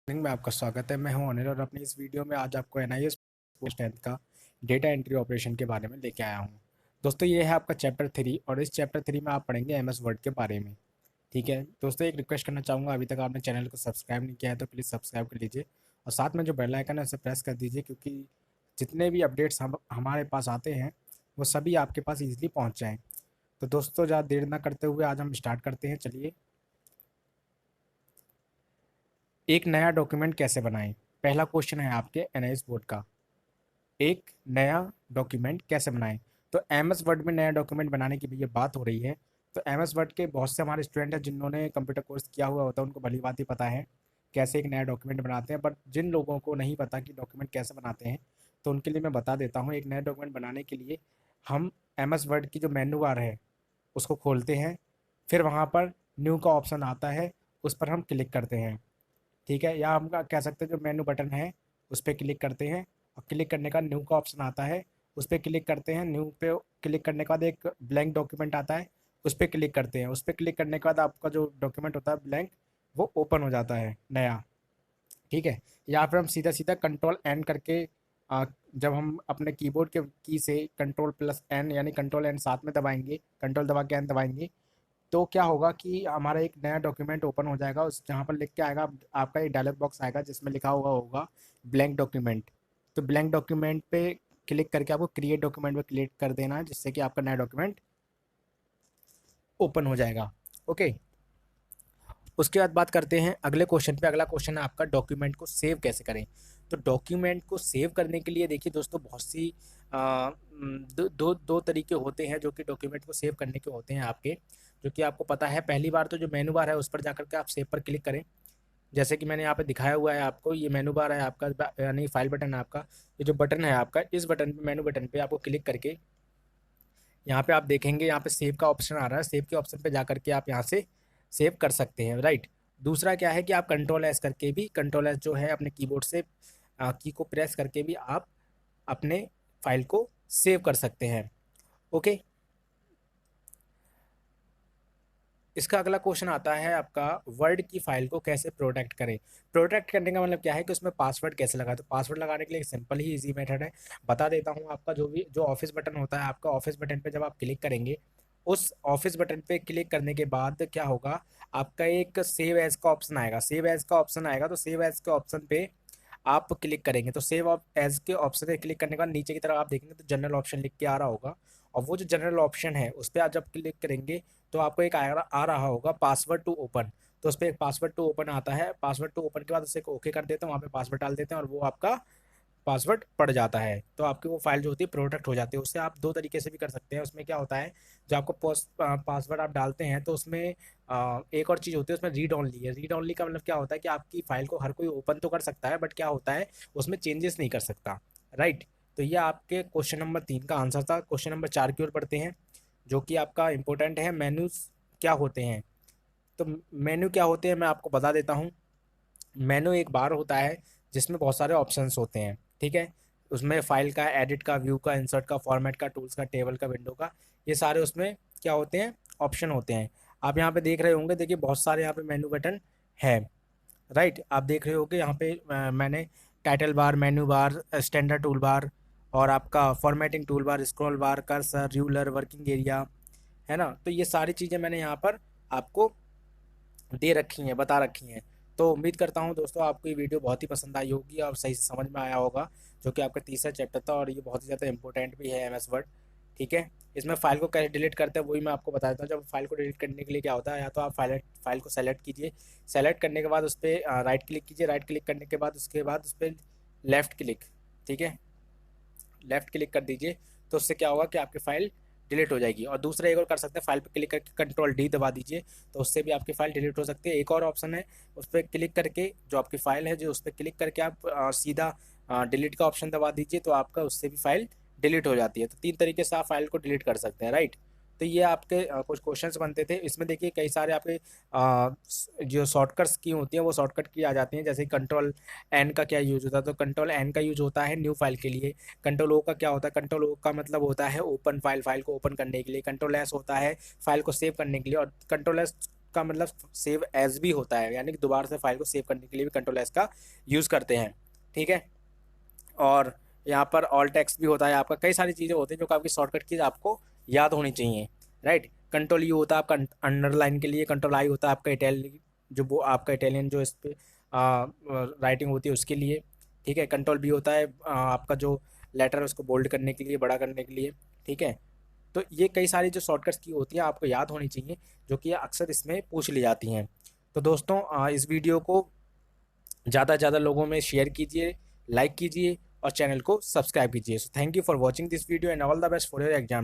में आपका स्वागत है। मैं हूं अनिल और अपनी इस वीडियो में आज आपको एनआईएस पोस्ट 10th का डेटा एंट्री ऑपरेशन के बारे में लेके आया हूं। दोस्तों ये है आपका चैप्टर 3 और इस चैप्टर 3 में आप पढ़ेंगे एमएस वर्ड के बारे में। ठीक है दोस्तों, एक रिक्वेस्ट करना चाहूँगा, अभी तक आपने चैनल को सब्सक्राइब नहीं किया है तो प्लीज़ सब्सक्राइब कर लीजिए और साथ में जो बेल आइकन है उसे प्रेस कर दीजिए, क्योंकि जितने भी अपडेट्स हमारे पास आते हैं वो सभी आपके पास ईजिली पहुँच जाएँ। तो दोस्तों ज़्यादा देर ना करते हुए आज हम स्टार्ट करते हैं। चलिए, एक नया डॉक्यूमेंट कैसे बनाएं, पहला क्वेश्चन है आपके एनआईएस बोर्ड का। एक नया डॉक्यूमेंट कैसे बनाएं? तो एमएस वर्ड में नया डॉक्यूमेंट बनाने की भैया बात हो रही है। तो एमएस वर्ड के बहुत से हमारे स्टूडेंट हैं जिन्होंने कंप्यूटर कोर्स किया हुआ होता है, उनको भली बात ही पता है कैसे एक नया डॉक्यूमेंट बनाते हैं। बट जिन लोगों को नहीं पता कि डॉक्यूमेंट कैसे बनाते हैं, तो उनके लिए मैं बता देता हूँ। एक नया डॉक्यूमेंट बनाने के लिए हम एमएस वर्ड की जो मेन्यू बार है उसको खोलते हैं, फिर वहाँ पर न्यू का ऑप्शन आता है, उस पर हम क्लिक करते हैं। ठीक है, या हम कह सकते हैं जो मेनू बटन है उस पर क्लिक करते हैं और क्लिक करने का न्यू का ऑप्शन आता है, उस पर क्लिक करते हैं। न्यू पे क्लिक करने के बाद एक ब्लैंक डॉक्यूमेंट आता है, उस पर क्लिक करते हैं। उस पर क्लिक करने के बाद आपका जो डॉक्यूमेंट होता है ब्लैंक, वो ओपन हो जाता है नया। ठीक है, या फिर हम सीधा सीधा कंट्रोल एन करके जब हम अपने कीबोर्ड के की से कंट्रोल प्लस एन यानी कंट्रोल एन साथ में दबाएंगे, कंट्रोल दबा के एन दबाएंगे, तो क्या होगा कि हमारा एक नया डॉक्यूमेंट ओपन हो जाएगा। उस जहाँ पर लिख के आएगा, आपका एक डायलॉग बॉक्स आएगा जिसमें लिखा हुआ होगा ब्लैंक डॉक्यूमेंट। तो ब्लैंक डॉक्यूमेंट पे क्लिक करके आपको क्रिएट डॉक्यूमेंट पे क्लिक कर देना है, जिससे कि आपका नया डॉक्यूमेंट ओपन हो जाएगा। ओके, उसके बाद बात करते हैं अगले क्वेश्चन पे। अगला क्वेश्चन है आपका डॉक्यूमेंट को सेव कैसे करें। तो डॉक्यूमेंट को सेव करने के लिए देखिए दोस्तों, बहुत सी दो तरीके होते हैं जो कि डॉक्यूमेंट को सेव करने के होते हैं आपके, जो कि आपको पता है। पहली बार तो जो मेनू बार है उस पर जाकर के आप सेव पर क्लिक करें, जैसे कि मैंने यहाँ पे दिखाया हुआ है आपको। ये मेनू बार है आपका, यानी फाइल बटन है आपका। ये जो बटन है आपका, इस बटन पे, मेनू बटन पे आपको क्लिक करके यहाँ पे आप देखेंगे, यहाँ पे सेव का ऑप्शन आ रहा है। सेव के ऑप्शन पे जाकर के आप यहाँ से सेव कर सकते हैं, राइट। दूसरा क्या है कि आप कंट्रोल एस करके भी, कंट्रोल एस जो है अपने कीबोर्ड से की को प्रेस करके भी आप अपने फाइल को सेव कर सकते हैं। ओके, इसका अगला क्वेश्चन आता है आपका, वर्ड की फाइल को कैसे प्रोटेक्ट करें। प्रोटेक्ट करने का मतलब क्या है कि उसमें पासवर्ड कैसे लगाए। तो पासवर्ड लगाने के लिए एक सिंपल ही इजी मेथड है, बता देता हूँ। आपका जो ऑफिस बटन होता है, आपका ऑफिस बटन पे जब आप क्लिक करेंगे, उस ऑफिस बटन पे क्लिक करने के बाद क्या होगा, आपका एक सेव एज का ऑप्शन आएगा। सेव एज का ऑप्शन आएगा, तो सेव एज के ऑप्शन पे आप क्लिक करेंगे। तो सेव एज के ऑप्शन पे क्लिक करने के बाद नीचे की तरफ आप देखेंगे तो जनरल ऑप्शन लिख के आ रहा होगा, और वो जो जनरल ऑप्शन है उस पर आप जब क्लिक करेंगे तो आपको एक आ रहा होगा पासवर्ड टू ओपन। तो उस पर एक पासवर्ड टू ओपन आता है। पासवर्ड टू ओपन के बाद उसे ओके कर देते हैं, वहाँ पे पासवर्ड डाल देते हैं और वो आपका पासवर्ड पड़ जाता है। तो आपकी वो फाइल जो होती है प्रोटेक्ट हो जाती है। उससे आप दो तरीके से भी कर सकते हैं। उसमें क्या होता है, जो आपको पासवर्ड आप डालते हैं तो उसमें एक और चीज़ होती है, उसमें रीड ओनली है। रीड ओनली का मतलब क्या होता है कि आपकी फाइल को हर कोई ओपन तो कर सकता है, बट क्या होता है उसमें चेंजेस नहीं कर सकता, राइट। तो ये आपके क्वेश्चन नंबर 3 का आंसर था। क्वेश्चन नंबर 4 की ओर बढ़ते हैं, जो कि आपका इंपॉर्टेंट है। मेन्यूज क्या होते हैं। तो मेन्यू क्या होते हैं मैं आपको बता देता हूँ। मेनू एक बार होता है जिसमें बहुत सारे ऑप्शंस होते हैं, ठीक है। उसमें फाइल का, एडिट का, व्यू का, इंसर्ट का, फॉर्मेट का, टूल्स का, टेबल का, विंडो का, ये सारे उसमें क्या होते हैं, ऑप्शन होते हैं। आप यहाँ पे देख रहे होंगे, देखिए बहुत सारे यहाँ पे मेनू बटन है, राइट। आप देख रहे होंगे यहाँ पे मैंने title bar, menu bar, standard tool bar, और आपका फॉर्मेटिंग टूल बार, स्क्रॉल बार, कर्सर, रूलर, वर्किंग एरिया, है ना। तो ये सारी चीज़ें मैंने यहाँ पर आपको दे रखी हैं, बता रखी हैं। तो उम्मीद करता हूँ दोस्तों आपको ये वीडियो बहुत ही पसंद आई होगी और सही से समझ में आया होगा, जो कि आपका तीसरा चैप्टर था और ये बहुत ही ज़्यादा इंपॉर्टेंट भी है एमएस वर्ड। ठीक है, इसमें फाइल को कैसे डिलीट करते हैं वही मैं आपको बता देता हूँ। जब फाइल को डिलीट करने के लिए क्या होता है, या तो आप फाइल को सेलेक्ट कीजिए। सेलेक्ट करने के बाद उस पर राइट क्लिक कीजिए। राइट क्लिक करने के बाद उसके बाद उस पर लेफ़्ट क्लिक, ठीक है, लेफ्ट क्लिक कर दीजिए। तो उससे क्या होगा कि आपकी फाइल डिलीट हो जाएगी। और दूसरा एक और कर सकते हैं, फाइल पे क्लिक करके कंट्रोल डी दबा दीजिए, तो उससे भी आपकी फाइल डिलीट हो सकती है। एक और ऑप्शन है, उस पर क्लिक करके जो आपकी फाइल है, जो उस पर क्लिक करके आप सीधा डिलीट का ऑप्शन दबा दीजिए, तो आपका उससे भी फाइल डिलीट हो जाती है। तो 3 तरीके से आप फाइल को डिलीट कर सकते हैं, राइट। तो ये आपके कुछ क्वेश्चंस बनते थे। इसमें देखिए कई सारे आपके जो शॉर्टकट्स की होती हैं वो शॉर्टकट की आ जाती हैं। जैसे कंट्रोल एन का क्या यूज होता है, तो कंट्रोल एन का यूज होता है न्यू फाइल के लिए। कंट्रोल ओ का क्या होता है, कंट्रोल ओ का मतलब होता है ओपन फाइल, फाइल को ओपन करने के लिए। कंट्रोल एस होता है फाइल को सेव करने के लिए। और कंट्रोल एस का मतलब सेव एज भी होता है, यानी कि दोबारा से फाइल को सेव करने के लिए भी कंट्रोल एस का यूज़ करते हैं, ठीक है। और यहाँ पर ऑल टेक्स्ट भी होता है आपका, कई सारी चीज़ें होती हैं जो कि आपकी शॉर्टकट की आपको याद होनी चाहिए, राइट। कंट्रोल यू होता है आपका अंडरलाइन के लिए, कंट्रोल आई होता है आपका इटैलिक, जो वो आपका इटालियन जो इस पे राइटिंग होती है उसके लिए, ठीक है। कंट्रोल बी होता है आपका जो लेटर है उसको बोल्ड करने के लिए, बड़ा करने के लिए, ठीक है। तो ये कई सारी जो शॉर्टकट्स की होती हैं आपको याद होनी चाहिए, जो कि अक्सर इसमें पूछ ली जाती हैं। तो दोस्तों इस वीडियो को ज़्यादा से ज़्यादा लोगों में शेयर कीजिए, लाइक कीजिए और चैनल को सब्सक्राइब कीजिए। So thank you for watching this video and all the best for your exam.